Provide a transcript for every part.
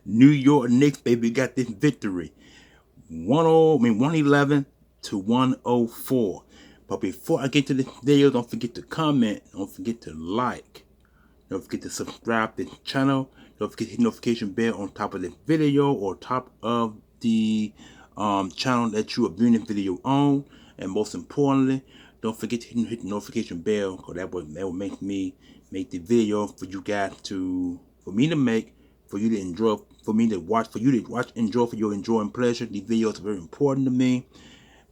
New York Knicks, baby, got this victory. 111 to 104. But before I get to this video, don't forget to comment, don't forget to like, don't forget to subscribe to the channel, don't forget to hit the notification bell on top of the video or top of the channel that you are viewing the video on. And most importantly, don't forget to hit the notification bell, because that will make me make the video for you guys for me to make, for you to enjoy, for me to watch, for you to watch, enjoy, for your enjoying pleasure. These videos are very important to me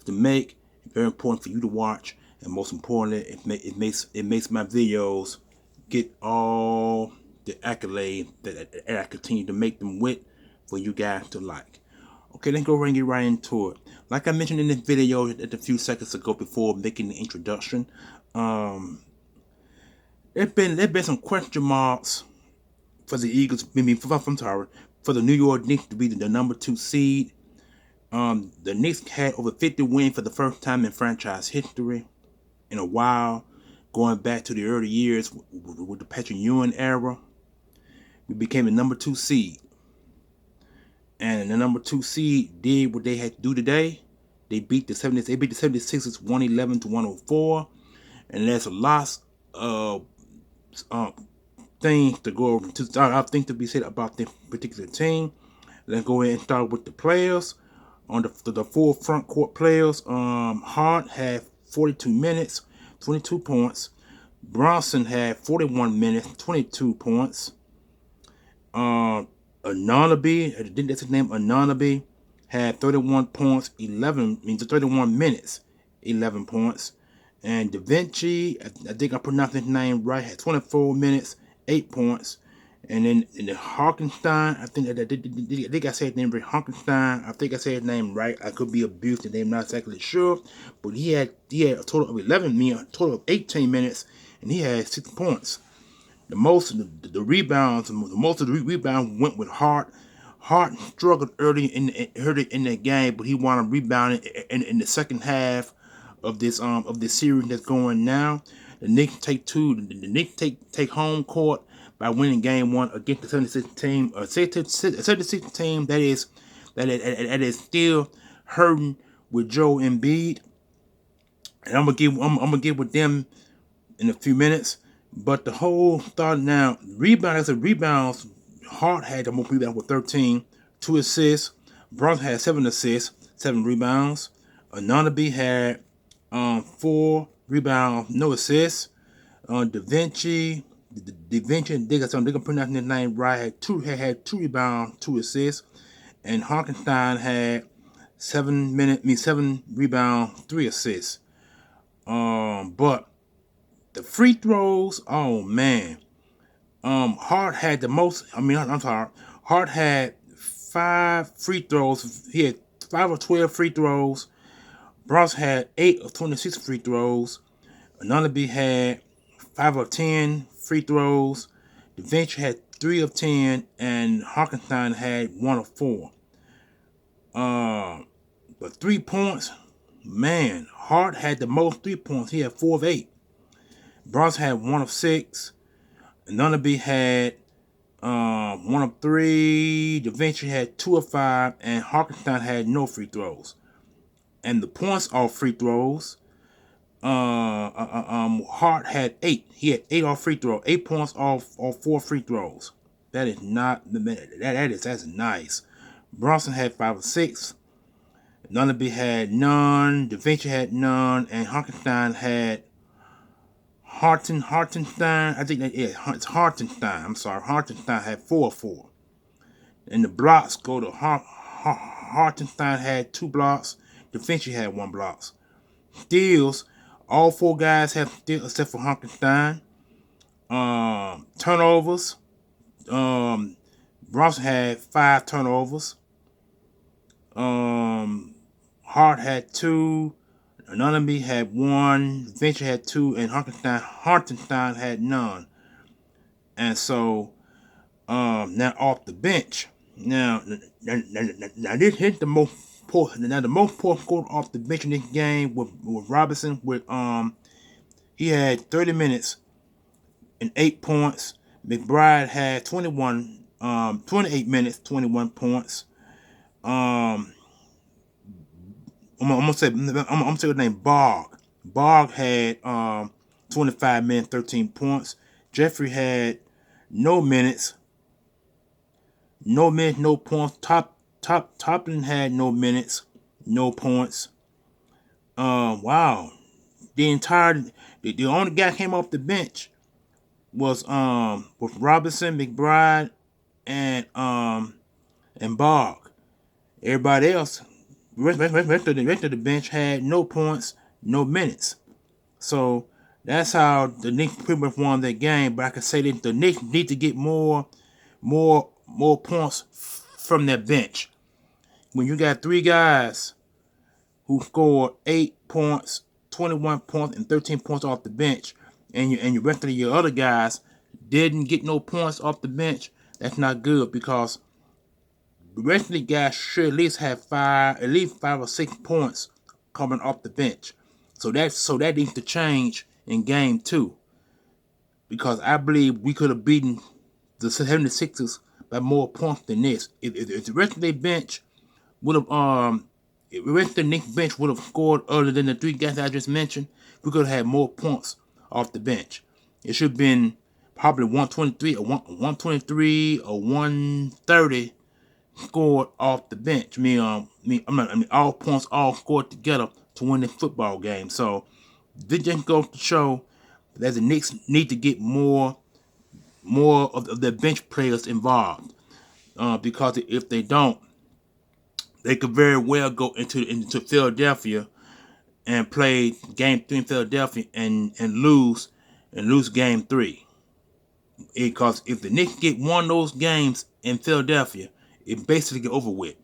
to make, very important for you to watch, and most importantly, it makes my videos get all the accolades that I continue to make them with for you guys to like. Okay, let's go ahead and get right into it. Like I mentioned in this video a few seconds ago before making the introduction, there's been some question marks for the Eagles. For the New York Knicks to be the number 2 seed. The Knicks had over 50 wins for the first time in franchise history in a while, going back to the early years with the Patrick Ewing era. We became the number 2 seed. And the number 2 seed did what they had to do today. They beat the 76ers 111 to 104. And there's a lot of things to go over to be said about this particular team. Let's go ahead and start with the players. On the 4 front court players, Hart had 42 minutes, 22 points. Bronson had 41 minutes, 22 points. Ananobi, I think that's his name, Ananobi, had 31 points, 31 minutes, 11 points. And Da Vinci, I think I pronounced his name right, had 24 minutes, 8 points. And then in the Harkenstein, I think I said his name right, Harkenstein. I think I said his name right. I could be abused the name, not exactly sure. But he had a total of 11 minutes, a total of 18 minutes, and he had 6 points. The most of the rebounds went with Hart. Hart struggled early in the game, but he wound up rebounding in the second half of this series that's going now. The Knicks take home court by winning game 1 against the 76 team, a 76 team that is still hurting with Joe Embiid. And I'm gonna get with them in a few minutes. But the whole thought now, rebounds, Hart had the most rebounds with 13, 2 assists. Bronson had 7 assists, 7 rebounds. Ananobi had 4 rebounds, no assists. Da Vinci, they can pronounce his name right, had two rebounds, 2 assists. And Harkenstein had 7 rebounds, 3 assists. But the free throws, oh man. Hart had the most, Hart had 5 free throws. He had 5 of 12 free throws. Bronson had 8 of 26 free throws. Ananobi had 5 of 10 free throws. Da Vinci had 3 of 10, and Harkenstein had 1 of 4. But 3 points, man, Hart had the most 3 points. He had 4 of 8. Bronson had 1 of 6. Ananobi had 1 of 3. Da Vinci had 2 of 5, and Harkenstein had no free throws. And the points off free throws, Hart had 8. He had 8 off free throws, 8 points off 4 free throws. That is not that's nice. Bronson had 5 of 6. Ananobi had none. Da Vinci had none, and Hartenstein had Hartenstein. I think it's Hartenstein. I'm sorry, Hartenstein had 4 of 4. And the blocks go to Hartenstein had 2 blocks. Da Vinci had 1 block. Steals, all 4 guys have steals except for Hartenstein. Turnovers, Bronson had 5 turnovers. Hart had 2. Ananobi had 1. Da Vinci had 2, and Hartenstein had none. And so, now off the bench. Now this hit the most important. Now the most important score off the bench in this game with Robinson. He had 30 minutes and 8 points. McBride had 21 28 minutes, 21 points. I'm gonna say his name Bog. Bog had 25 minutes, 13 points. Jeffrey had no minutes, no points. Toppin had no minutes, no points. Wow. The only guy came off the bench was with Robinson, McBride, and Bog. Everybody else, rest of the bench had no points, no minutes. So that's how the Knicks pretty much won that game. But I can say that the Knicks need to get more points from their bench. When you got three guys who scored 8 points, 21 points, and 13 points off the bench, and your rest of your other guys didn't get no points off the bench, that's not good, because the rest of the guys should at least have five or 6 points coming off the bench. So that needs to change in game 2, because I believe we could have beaten the 76ers by more points than this. If the rest of their bench would have if the rest of the Knicks bench would have scored other than the 3 guys I just mentioned, we could have had more points off the bench. It should have been probably 123 or 130 scored off the bench. All points all scored together to win the football game. So this just goes to show that the Knicks need to get more of their bench players involved. Because if they don't, they could very well go into Philadelphia and play game 3 in Philadelphia and lose game 3. Because if the Knicks get one of those games in Philadelphia, it basically get over with.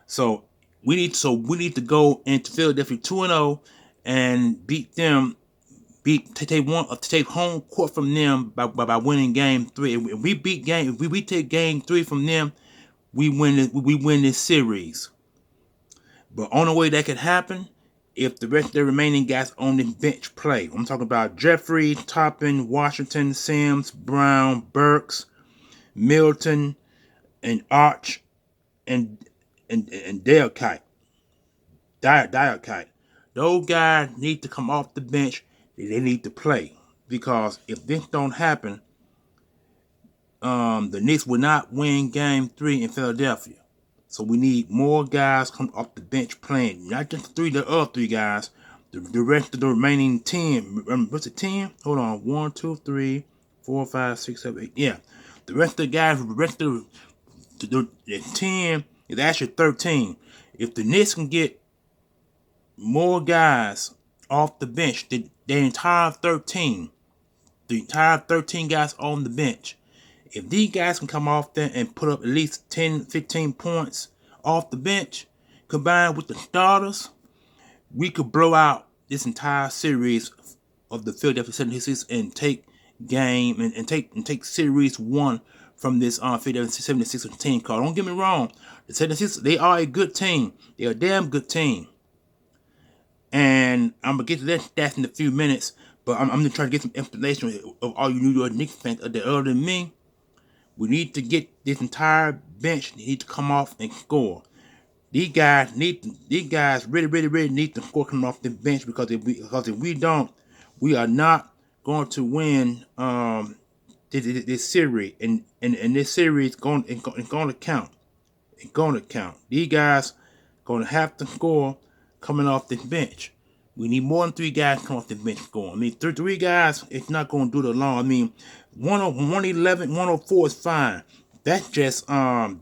So we need to go into Philadelphia 2-0 and beat them. Take home court from them by winning game 3. If we take game 3 from them, we win this series. But only way that could happen if the rest of the remaining guys on the bench play. I'm talking about Jeffrey, Toppin, Washington, Sims, Brown, Burks, Milton, and Arch, and Diakite. Those guys need to come off the bench. They need to play, because if this don't happen, the Knicks will not win game 3 in Philadelphia. So we need more guys come off the bench playing. Not just the other 3 guys. The rest of the remaining 10. What's it, 10? Hold on. 1, 2, 3, 4, 5, 6, 7, 8. Yeah. The rest of the guys, the 10 is actually 13. If the Knicks can get more guys off the bench, the entire 13 guys on the bench, if these guys can come off there and put up at least 10, 15 points off the bench, combined with the starters, we could blow out this entire series of the Philadelphia 76ers and take series 1 from this Philadelphia 76ers team. Cause don't get me wrong, the 76ers, they are a good team. They're a damn good team. And I'm gonna get to that stats in a few minutes, but I'm gonna try to get some information of all you New York Knicks fans that are other than me. We need to get this entire bench. They need to come off and score. These guys really need to score coming off the bench, because if we don't, we are not going to win this series. And this series is going to count. It's going to count. These guys going to have to score coming off this bench. We need more than 3 guys come off the bench scoring. I mean, 3 guys, it's not going to do the long. I mean, 111, 104 is fine. That's just 7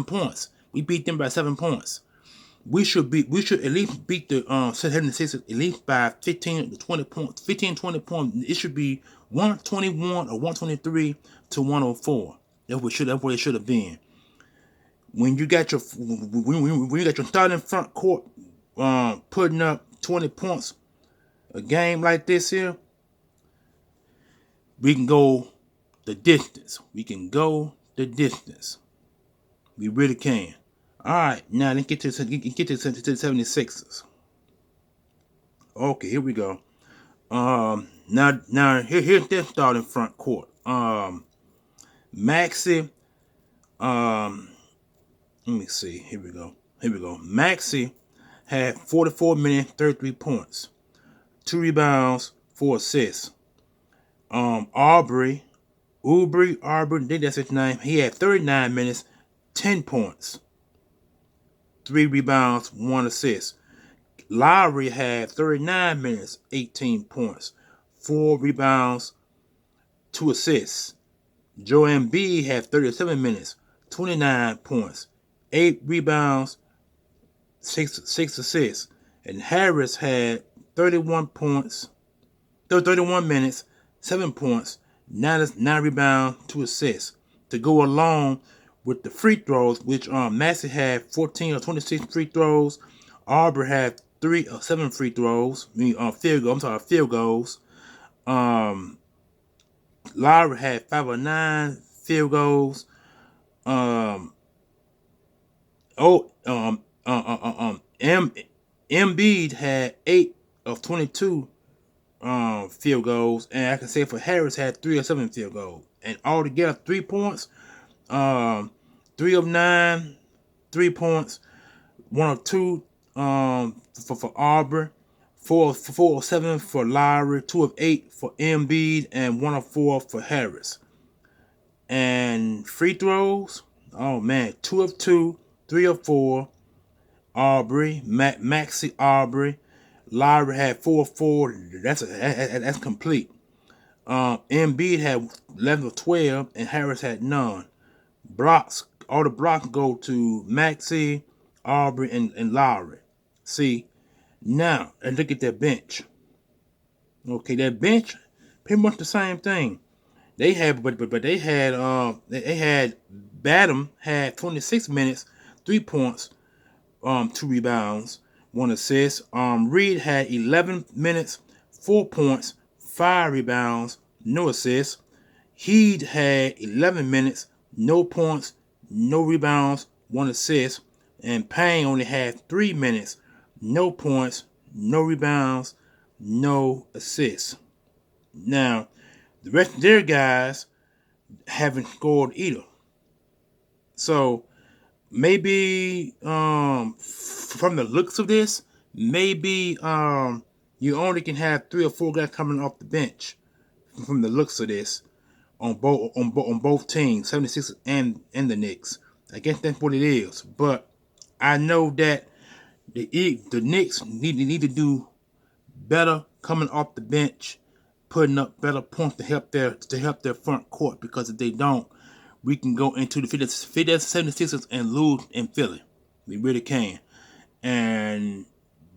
points. We beat them by 7 points. We should at least beat the 76ers at least by 15 to 20 points. 15, 20 points. It should be 121 or 123 to 104. That's what it should have been. When you got your starting front court putting up 20 points a game like this here, we can go the distance. We really can. All right, now let's get to the 76ers. Okay, here we go. Now here's their starting front court. Maxey, let me see. Here we go. Maxey had 44 minutes, 33 points, 2 rebounds, 4 assists. Aubrey, I think that's his name. He had 39 minutes, 10 points, 3 rebounds, 1 assist. Lowry had 39 minutes, 18 points, 4 rebounds, 2 assists. Joel Embiid had 37 minutes, 29 points, 8 rebounds, 6 assists. And Harris had 31 minutes, 7 points, 9 rebounds, 2 assists. To go along with the free throws, which Maxey had 14 or 26 free throws. Aubrey had 3 or 7 free throws. Field goals. Lowry had 5 or 9 field goals. Embiid had 8 of 22 field goals, and I can say for Harris had 3 or 7 field goals, and altogether 3 points, 3 of 9, 3 points, 1 of 2 for Aubrey, 4 of 7 for Lowry, 2 of 8 for Embiid, and 1 of 4 for Harris. And free throws, oh man, 2 of 2, 3 of 4. Aubrey, Maxey, Aubrey. Lowry had 4 of 4. That's complete. Embiid had 11 of 12, and Harris had none. Blocks, all the blocks go to Maxey, Aubrey, and Lowry. See, now and look at that bench. Okay, that bench, pretty much the same thing. They had, but they had Batum had 26 minutes, 3 points, 2 rebounds, 1 assist. Reed had 11 minutes, 4 points, 5 rebounds, no assists. Heed had 11 minutes, no points, no rebounds, 1 assist. And Payne only had 3 minutes, no points, no rebounds, no assists. Now, the rest of their guys haven't scored either. So, maybe from the looks of this, maybe you only can have 3 or 4 guys coming off the bench. From the looks of this, on both teams, 76ers and the Knicks. I guess that's what it is. But I know that the Knicks need to do better coming off the bench, putting up better points to help their front court, because if they don't, we can go into the 76ers and lose in Philly. We really can. And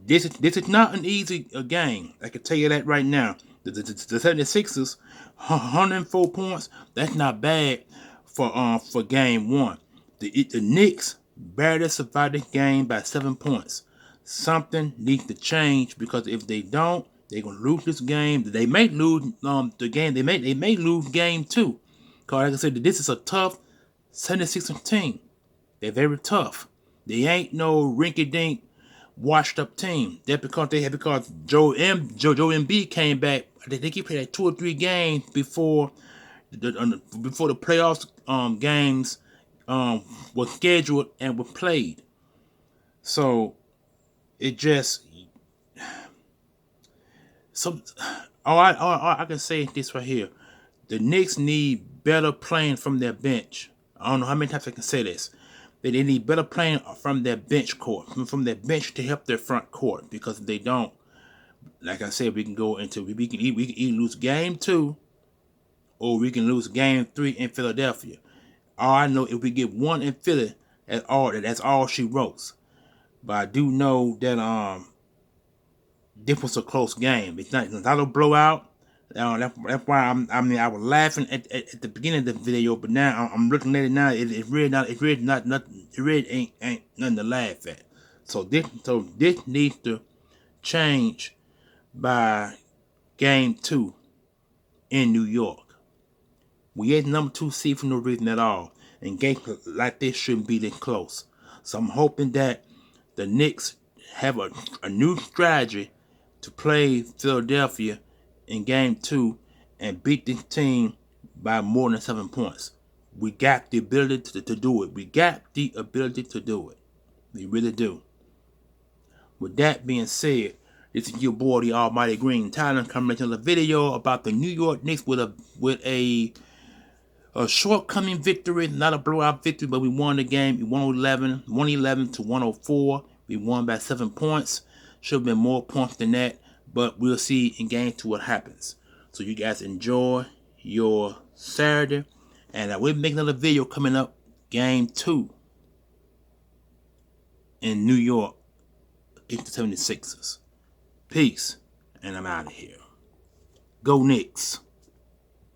this is not an easy game. I can tell you that right now. The 76ers, 104 points, that's not bad for game 1. The Knicks barely survived this game by 7 points. Something needs to change, because if they don't, they're gonna lose this game. They may lose the game. They may lose game 2. Because like I said, this is a tough 76ers team. They're very tough. They ain't no rinky-dink, washed-up team. That's because Joe Embiid came back. I think he played like 2 or 3 games before the playoffs games were scheduled and were played. So it just all I can say is this right here. The Knicks need better playing from their bench. I don't know how many times I can say this. They need better playing from their bench court, from their bench to help their front court. Because if they don't, like I said, we can either lose game 2, or we can lose game 3 in Philadelphia. All I know, if we get 1 in Philly, that's all she wrote. But I do know that this was a close game. It's not a blowout. That's why I was laughing at the beginning of the video, but now I'm looking at it now. It really ain't nothing to laugh at. So this needs to change by game 2 in New York. We ain't number 2 seed for no reason at all, and games like this shouldn't be this close. So I'm hoping that the Knicks have a new strategy to play Philadelphia in game 2 and beat this team by more than 7 points. We got the ability to do it. We got the ability to do it. We really do. With that being said, this is your boy, the Almighty Green Talon, coming to the video about the New York Knicks with a shortcoming victory, not a blowout victory, but we won the game. We won 111 to 104. We won by 7 points. Should have been more points than that, but we'll see in game 2 what happens. So you guys enjoy your Saturday, and I will make another video coming up, game 2 in New York against the 76ers. Peace, and I'm out of here. Go Knicks.